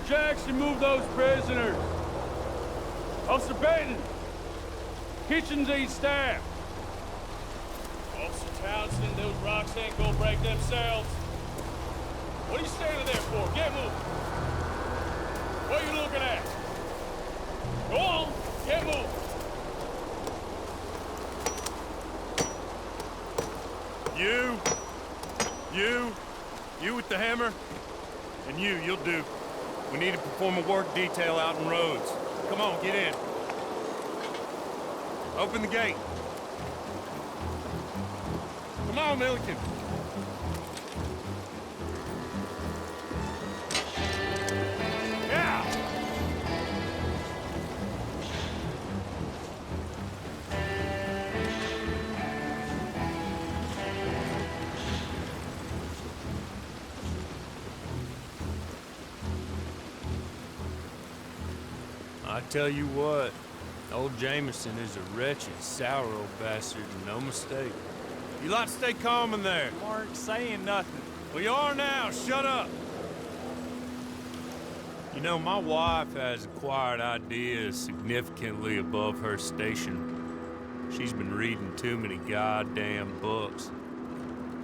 Jackson, move those prisoners. Officer Benton, kitchen's east staff. Officer Townsend, those rocks ain't gonna break themselves. What are you standing there for? Get moving. What are you looking at? Go on, get moving. You with the hammer? And you'll do. We need to perform a work detail out in Rhodes. Come on, get in. Open the gate. Come on, Milliken. Yeah! I tell you what, old Jameson is a wretched, sour old bastard, and no mistake. You lot stay calm in there. You aren't saying nothing. Well, you are now. Shut up. You know, my wife has acquired ideas significantly above her station. She's been reading too many goddamn books.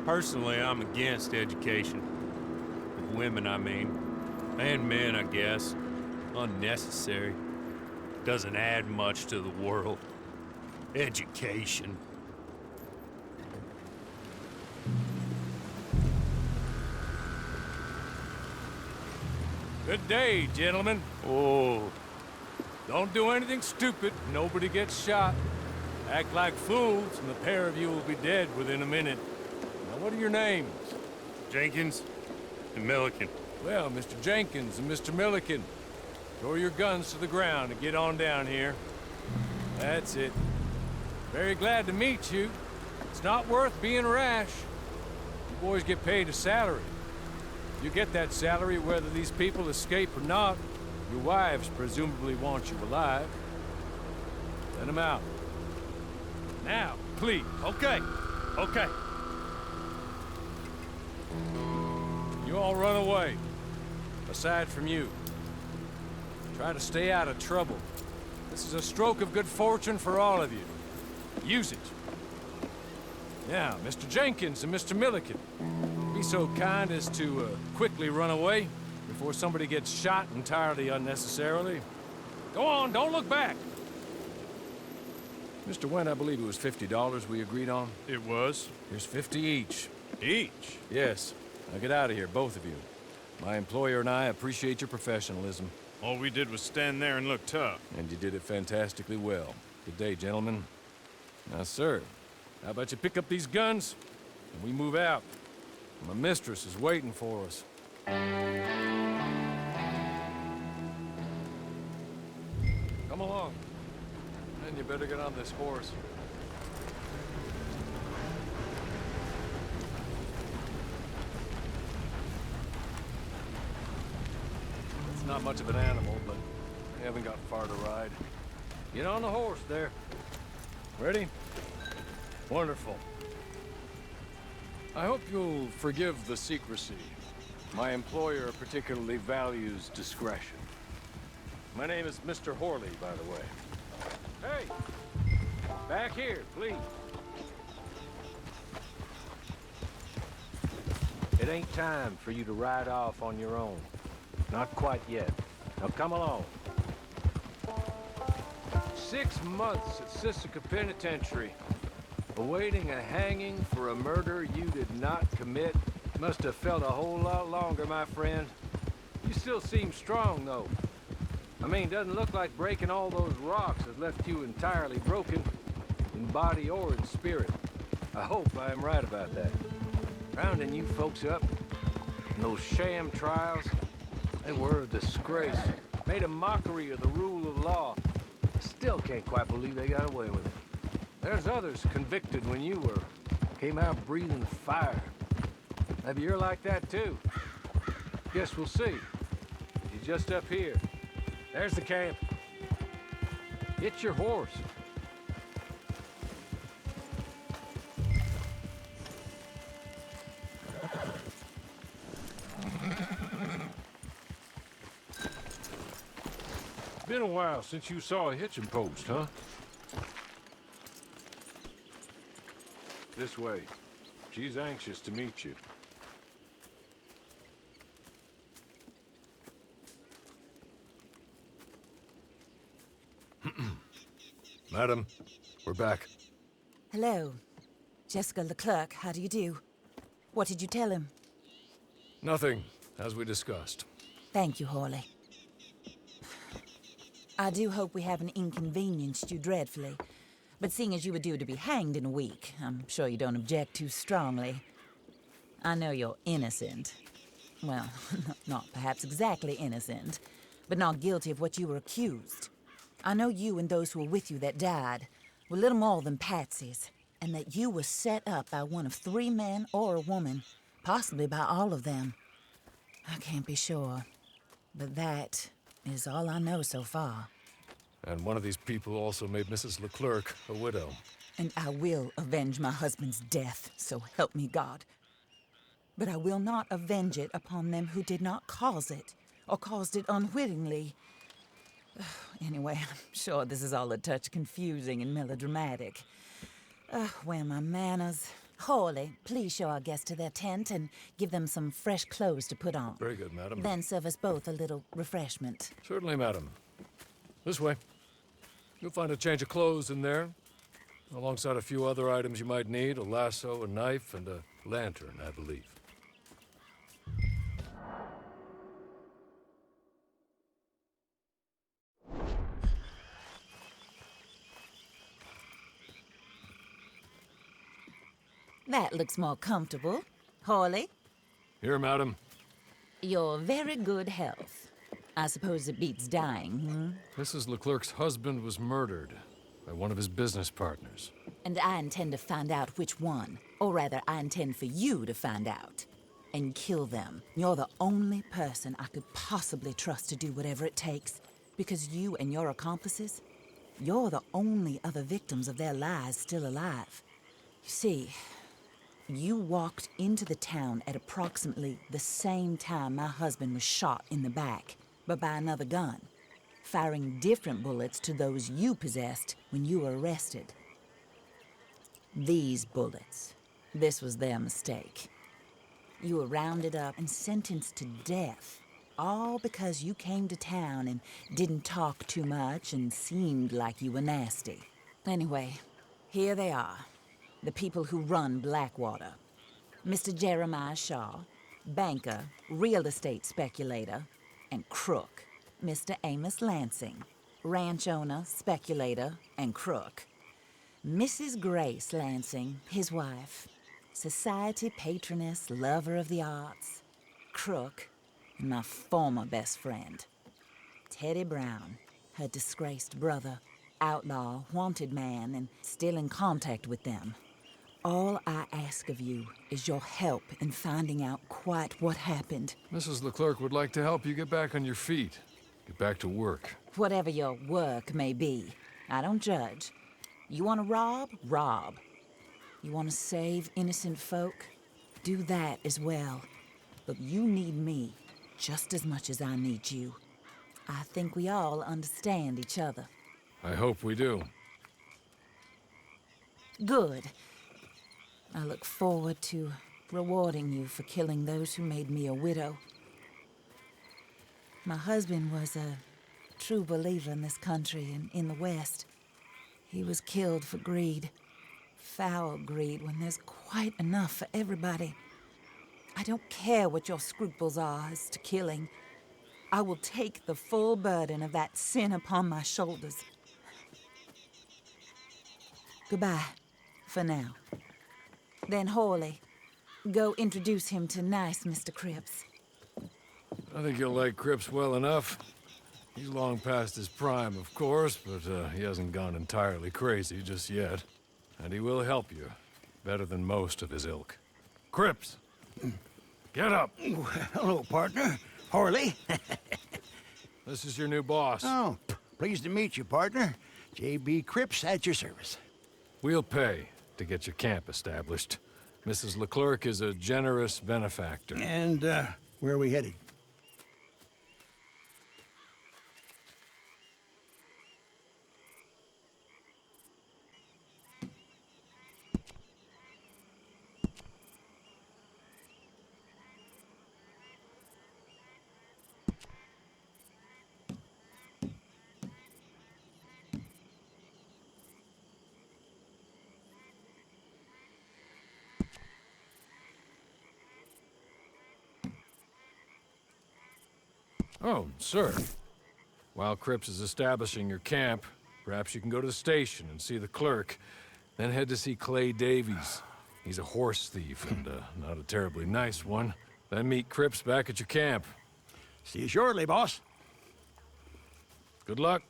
Personally, I'm against education. Of women, I mean. And men, I guess. Unnecessary. Doesn't add much to the world. Education. Good day, gentlemen. Oh, Don't do anything stupid. Nobody gets shot. Act like fools, and the pair of you will be dead within a minute. Now, what are your names? Jenkins and Milliken. Well, Mr. Jenkins and Mr. Milliken, throw your guns to the ground and get on down here. That's it. Very glad to meet you. It's not worth being rash. You boys get paid a salary. You get that salary whether these people escape or not. Your wives presumably want you alive. Send them out. Now, please. Okay. You all run away. Aside from you. Try to stay out of trouble. This is a stroke of good fortune for all of you. Use it. Now, Mr. Jenkins and Mr. Milliken, be so kind as to quickly run away before somebody gets shot entirely unnecessarily. Go on, don't look back. Mr. Went, I believe it was $50 we agreed on. It was. Here's 50 each. Each? Yes. Now get out of here, both of you. My employer and I appreciate your professionalism. All we did was stand there and look tough. And you did it fantastically well. Good day, gentlemen. Now, sir, how about you pick up these guns and we move out? My mistress is waiting for us. Come along. And you better get on this horse. It's not much of an animal, but we haven't got far to ride. Get on the horse there. Ready? Wonderful. I hope you'll forgive the secrecy. My employer particularly values discretion. My name is Mr. Horley, by the way. Hey! Back here, please. It ain't time for you to ride off on your own. Not quite yet. Now come along. 6 months at Sisika Penitentiary, awaiting a hanging for a murder you did not commit. Must have felt a whole lot longer, my friend. You still seem strong, though. I mean, doesn't look like breaking all those rocks has left you entirely broken, in body or in spirit. I hope I am right about that. Rounding you folks up, and those sham trials, they were a disgrace. Made a mockery of the rule of law. Still can't quite believe they got away with it. There's others convicted when you were. Came out breathing fire. Maybe you're like that too. Guess we'll see. You're just up here. There's the camp. Get your horse. Been a while since you saw a hitching post, huh? This way. She's anxious to meet you. Madam, we're back. Hello. Jessica Leclerc, how do you do? What did you tell him? Nothing, as we discussed. Thank you, Hawley. I do hope we haven't inconvenienced you dreadfully. But seeing as you were due to be hanged in a week, I'm sure you don't object too strongly. I know you're innocent. Well, not perhaps exactly innocent, but not guilty of what you were accused. I know you and those who were with you that died were little more than patsies, and that you were set up by one of 3 men or a woman, possibly by all of them. I can't be sure, but that is all I know so far. And one of these people also made Mrs. Leclerc a widow. And I will avenge my husband's death, so help me God. But I will not avenge it upon them who did not cause it, or caused it unwittingly. Anyway, I'm sure this is all a touch confusing and melodramatic. Where are my manners? Hawley, please show our guests to their tent and give them some fresh clothes to put on. Very good, madam. Then serve us both a little refreshment. Certainly, madam. This way. You'll find a change of clothes in there, alongside a few other items you might need, a lasso, a knife, and a lantern, I believe. That looks more comfortable. Hawley, Here, madam. your very good health. I suppose it beats dying, Mrs. Leclerc's husband was murdered by one of his business partners. And I intend to find out which one. Or rather, I intend for you to find out. And kill them. You're the only person I could possibly trust to do whatever it takes. Because you and your accomplices, you're the only other victims of their lies still alive. You see, you walked into the town at approximately the same time my husband was shot in the back, but by another gun, firing different bullets to those you possessed when you were arrested. These bullets, this was their mistake. You were rounded up and sentenced to death, all because you came to town and didn't talk too much and seemed like you were nasty. Anyway, here they are. The people who run Blackwater. Mr. Jeremiah Shaw, banker, real estate speculator, and crook. Mr. Amos Lansing, ranch owner, speculator, and crook. Mrs. Grace Lansing, his wife, society patroness, lover of the arts, crook, and my former best friend. Teddy Brown, her disgraced brother, outlaw, wanted man, and still in contact with them. All I ask of you is your help in finding out quite what happened. Mrs. Leclerc would like to help you get back on your feet. Get back to work. Whatever your work may be, I don't judge. You want to rob? Rob. You want to save innocent folk? Do that as well. But you need me just as much as I need you. I think we all understand each other. I hope we do. Good. I look forward to rewarding you for killing those who made me a widow. My husband was a true believer in this country and in the West. He was killed for greed. Foul greed when there's quite enough for everybody. I don't care what your scruples are as to killing. I will take the full burden of that sin upon my shoulders. Goodbye, for now. Then Hawley, go introduce him to nice Mr. Cripps. I think you'll like Cripps well enough. He's long past his prime, of course, but he hasn't gone entirely crazy just yet. And he will help you, better than most of his ilk. Cripps! Get up! Hello, partner. Hawley. This is your new boss. Oh, pleased to meet you, partner. J.B. Cripps at your service. We'll pay to get your camp established. Mrs. Leclerc is a generous benefactor. And, where are we headed? Oh, sir. While Cripps is establishing your camp, perhaps you can go to the station and see the clerk. Then head to see Clay Davies. He's a horse thief, and not a terribly nice one. Then meet Cripps back at your camp. See you shortly, boss. Good luck.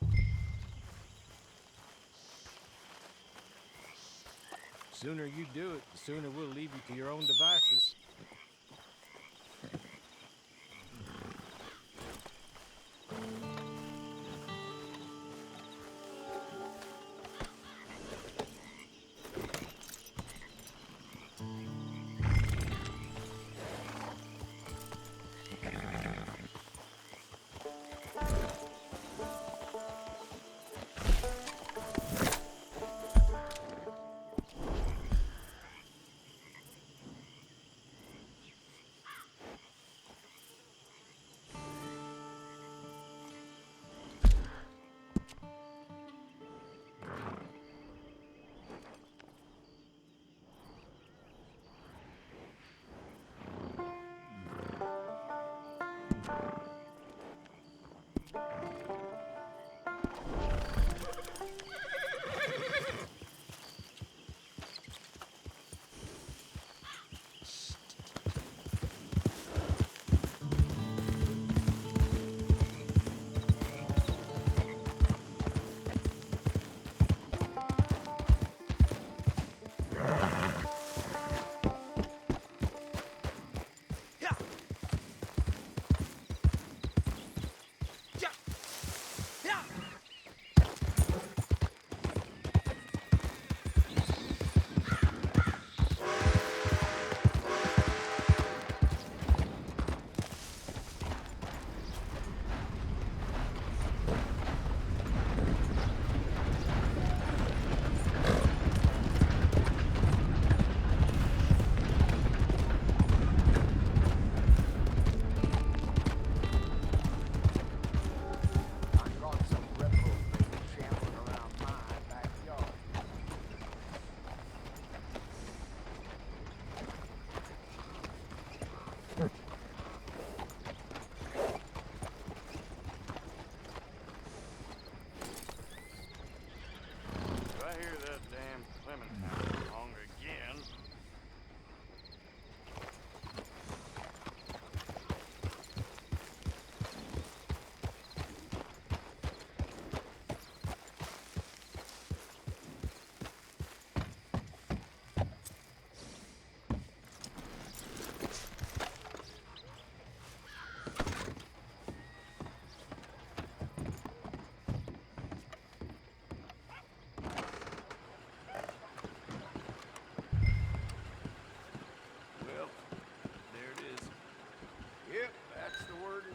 The sooner you do it, the sooner we'll leave you to your own devices.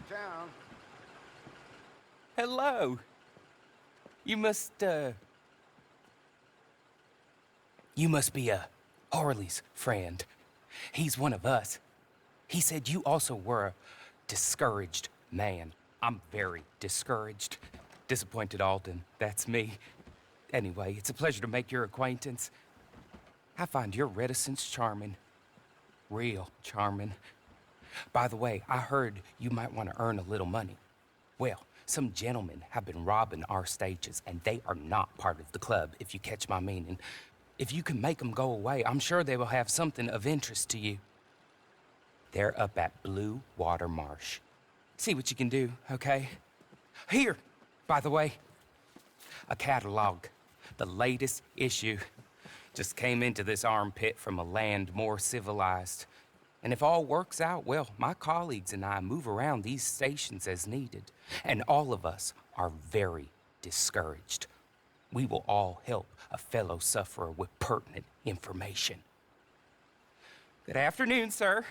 Town. Hello. You must be Harley's friend. He's one of us. He said you also were a discouraged man. I'm very discouraged. Disappointed Alden, that's me. Anyway, it's a pleasure to make your acquaintance. I find your reticence charming. Real charming. By the way, I heard you might want to earn a little money. Well, some gentlemen have been robbing our stages, and they are not part of the club, if you catch my meaning. If you can make them go away, I'm sure they will have something of interest to you. They're up at Blue Water Marsh. See what you can do, okay? Here, by the way, a catalog. The latest issue. Just came into this armpit from a land more civilized. And if all works out, well, my colleagues and I move around these stations as needed. And all of us are very discouraged. We will all help a fellow sufferer with pertinent information. Good afternoon, sir.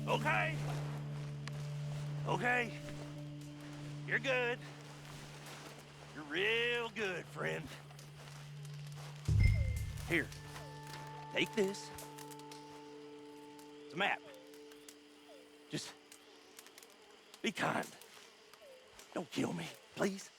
Okay? Okay. You're good. You're real good, friend. Here, take this. It's a map. Just be kind. Don't kill me, please.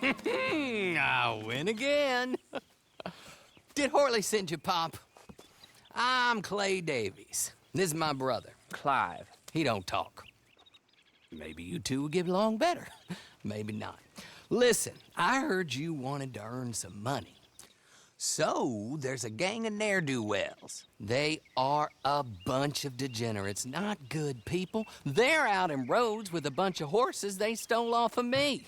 I win again. Did Horley send you, Pop? I'm Clay Davies. This is my brother, Clive. He don't talk. Maybe you two will get along better. Maybe not. Listen, I heard you wanted to earn some money. So, there's a gang of ne'er-do-wells. They are a bunch of degenerates, not good people. They're out in roads with a bunch of horses they stole off of me.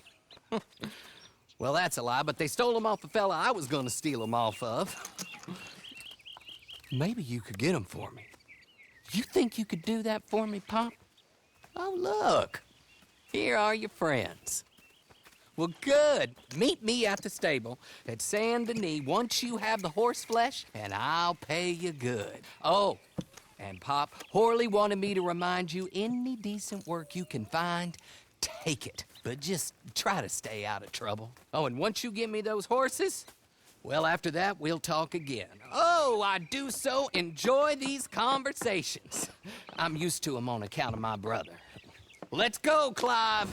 Well, that's a lie, but they stole them off a fella I was gonna steal them off of. Maybe you could get them for me. You think you could do that for me, Pop? Oh, look. Here are your friends. Well, good. Meet me at the stable at Saint Denis once you have the horse flesh, and I'll pay you good. Oh, and Pop, Horley wanted me to remind you, any decent work you can find, take it. But just try to stay out of trouble. Oh, and once you give me those horses, well, after that, we'll talk again. Oh, I do so enjoy these conversations. I'm used to them on account of my brother. Let's go, Clive.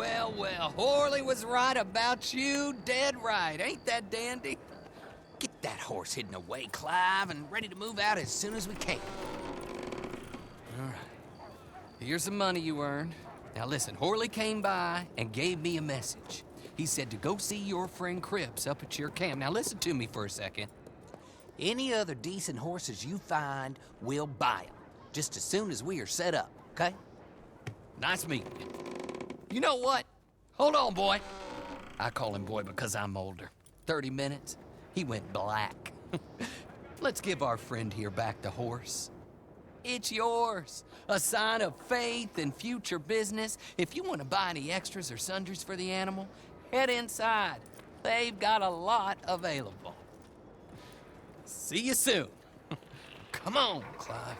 Well, well, Horley was right about you, dead right. Ain't that dandy? Get that horse hidden away, Clive, and ready to move out as soon as we can. All right. Here's the money you earned. Now listen, Horley came by and gave me a message. He said to go see your friend Cripps up at your camp. Now listen to me for a second. Any other decent horses you find, we'll buy them. Just as soon as we are set up, okay? Nice meeting you. You know what? Hold on, boy. I call him boy because I'm older. 30 minutes, he went black. Let's give our friend here back the horse. It's yours. A sign of faith and future business. If you want to buy any extras or sundries for the animal, head inside. They've got a lot available. See you soon. Come on, Clive.